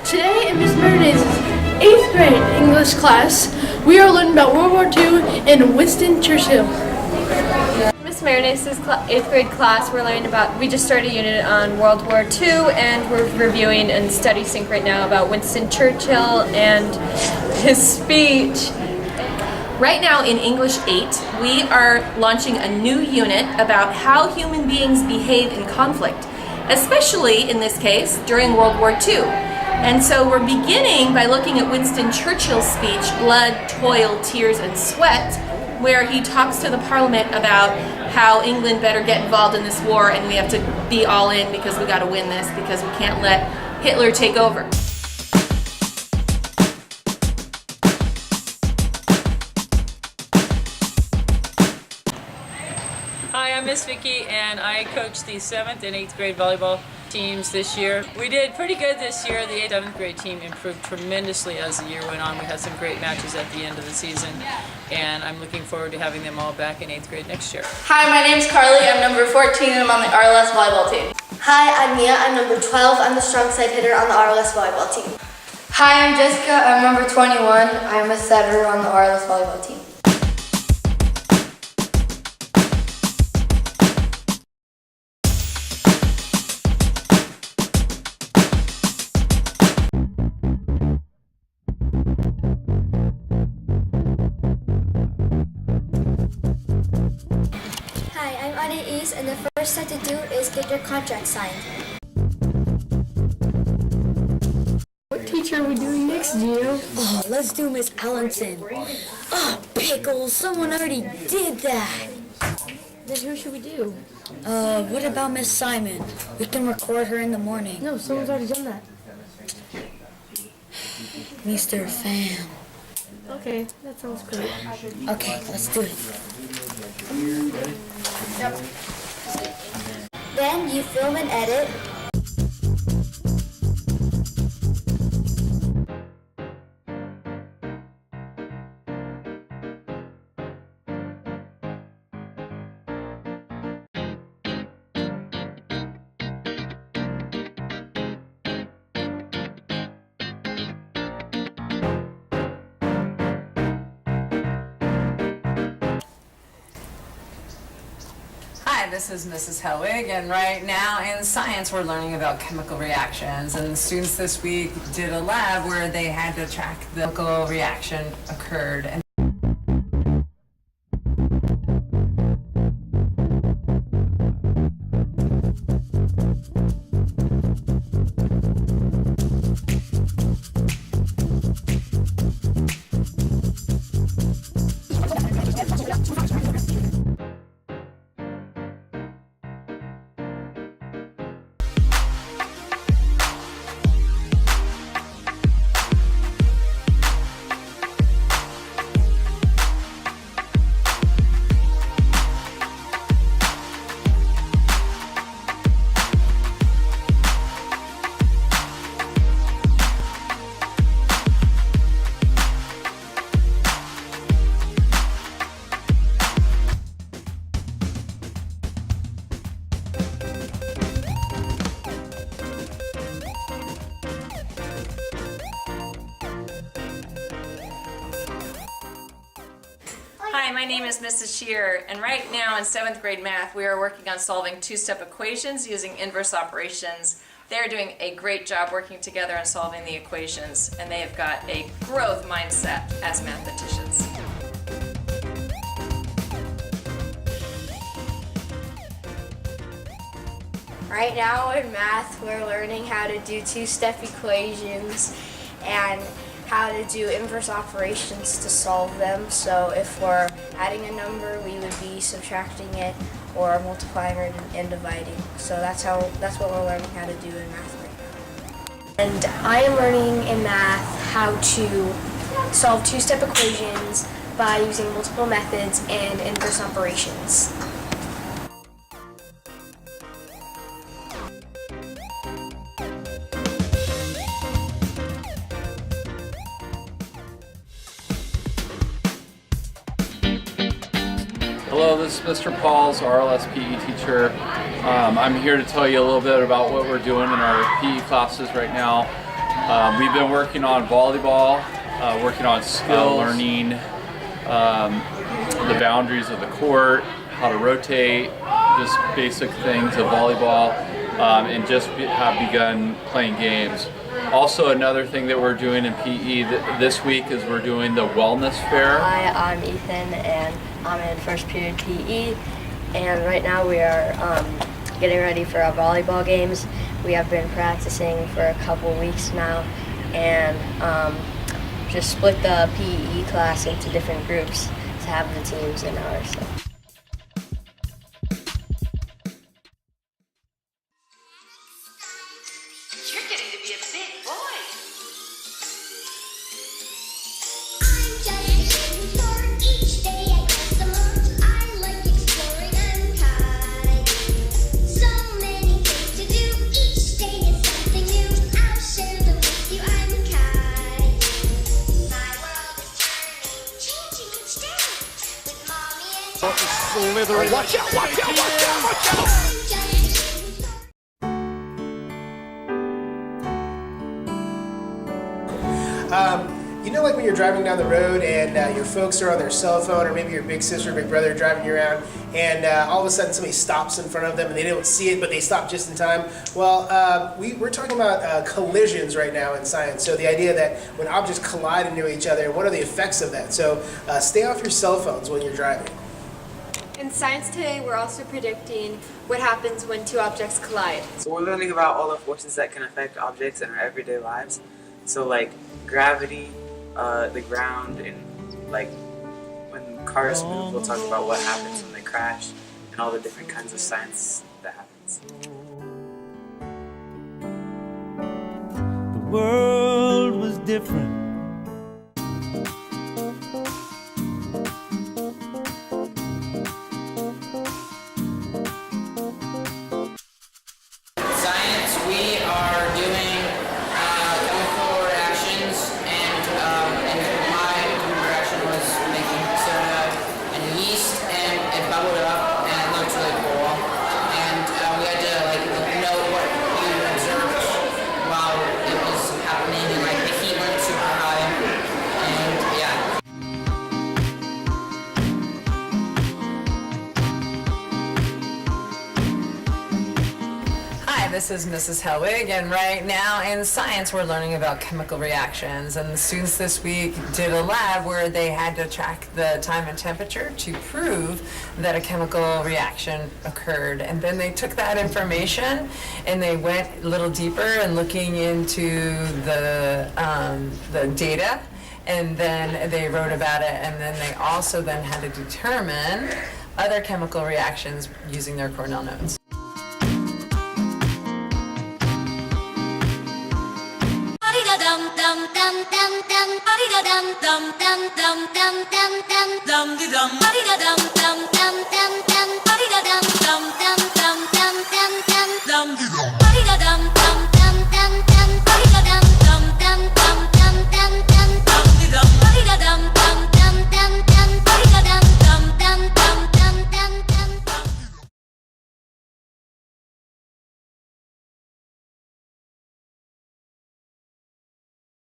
Today in Ms. Meredith's 8th grade English class, we are learning about World War II and Winston Churchill. Ms. Meredith's 8th grade class, we just started a unit on World War II, and we're reviewing and study sync right now about Winston Churchill and his speech. Right now in English 8, we are launching a new unit about how human beings behave in conflict, especially in this case during World War II. And so we're beginning by looking at Winston Churchill's speech, Blood, Toil, Tears, and Sweat, where he talks to the Parliament about how England better get involved in this war and we have to be all in because we got to win this because we can't let Hitler take over. Hi, I'm Miss Vicky and I coach the 7th and 8th grade volleyball teams this year. We did pretty good this year. The 7th grade team improved tremendously as the year went on. We had some great matches at the end of the season and I'm looking forward to having them all back in 8th grade next year. Hi, my name's Carly. I'm number 14 and I'm on the RLS volleyball team. Hi, I'm Mia. I'm number 12. I'm the strong side hitter on the RLS volleyball team. Hi, I'm Jessica. I'm number 21. I'm a setter on the RLS volleyball team. Hi, I'm Adi East, and the first step to do is get your contract signed. What teacher are we doing next, Gio? Oh, let's do Miss Allenson. Oh, pickles, someone already did that. Then who should we do? What about Miss Simon? We can record her in the morning. No, someone's already done that. Mr. Pham. Okay, that sounds great. Okay, let's do it. Then you film and edit. Hi, this is Mrs. Helwig, and right now in science we're learning about chemical reactions, and the students this week did a lab where they had to track the chemical reaction occurred. And Hi, my name is Mrs. Shear, and right now in 7th grade math we are working on solving two-step equations using inverse operations. They're doing a great job working together on solving the equations, and they have got a growth mindset as mathematicians. Right now in math we're learning how to do two-step equations and how to do inverse operations to solve them. So if we're adding a number, we would be subtracting it or multiplying it and dividing. So that's what we're learning how to do in math right now. And I am learning in math how to solve two-step equations by using multiple methods and inverse operations. Hello, this is Mr. Paul's RLS PE teacher. I'm here to tell you a little bit about what we're doing in our PE classes right now. We've been working on volleyball, working on skill learning, the boundaries of the court, how to rotate, just basic things of volleyball, and just have begun playing games. Also, another thing that we're doing in PE this week is we're doing the wellness fair. Hi, I'm Ethan and I'm in first period PE, and right now we are getting ready for our volleyball games. We have been practicing for a couple weeks now and just split the PE class into different groups to have the teams in ours. So. You're getting to be a big boy. Slithering. Watch out, watch out, watch out, watch out! You know, like when you're driving down the road and your folks are on their cell phone, or maybe your big sister or big brother driving you around, and all of a sudden somebody stops in front of them and they don't see it, but they stop just in time. Well, we're talking about collisions right now in science. So the idea that when objects collide into each other, what are the effects of that? So stay off your cell phones when you're driving. In science today, we're also predicting what happens when two objects collide. So we're learning about all the forces that can affect objects in our everyday lives. So like gravity, the ground, and like when cars move, we'll talk about what happens when they crash and all the different kinds of science that happens. The world was different. We are doing chemical reactions, and my reaction was making soda and yeast, and it bubbled up, and it looked really cool. And we had to know what we observed while it was happening, and the heat went super high, and yeah. Hi, this is Mrs. Helwig, and right now in science we're learning about chemical reactions, and the students this week did a lab where they had to track the time and temperature to prove that a chemical reaction occurred. And then they took that information and they went a little deeper and looking into the data, and then they wrote about it, and then they also then had to determine other chemical reactions using their Cornell notes. Dum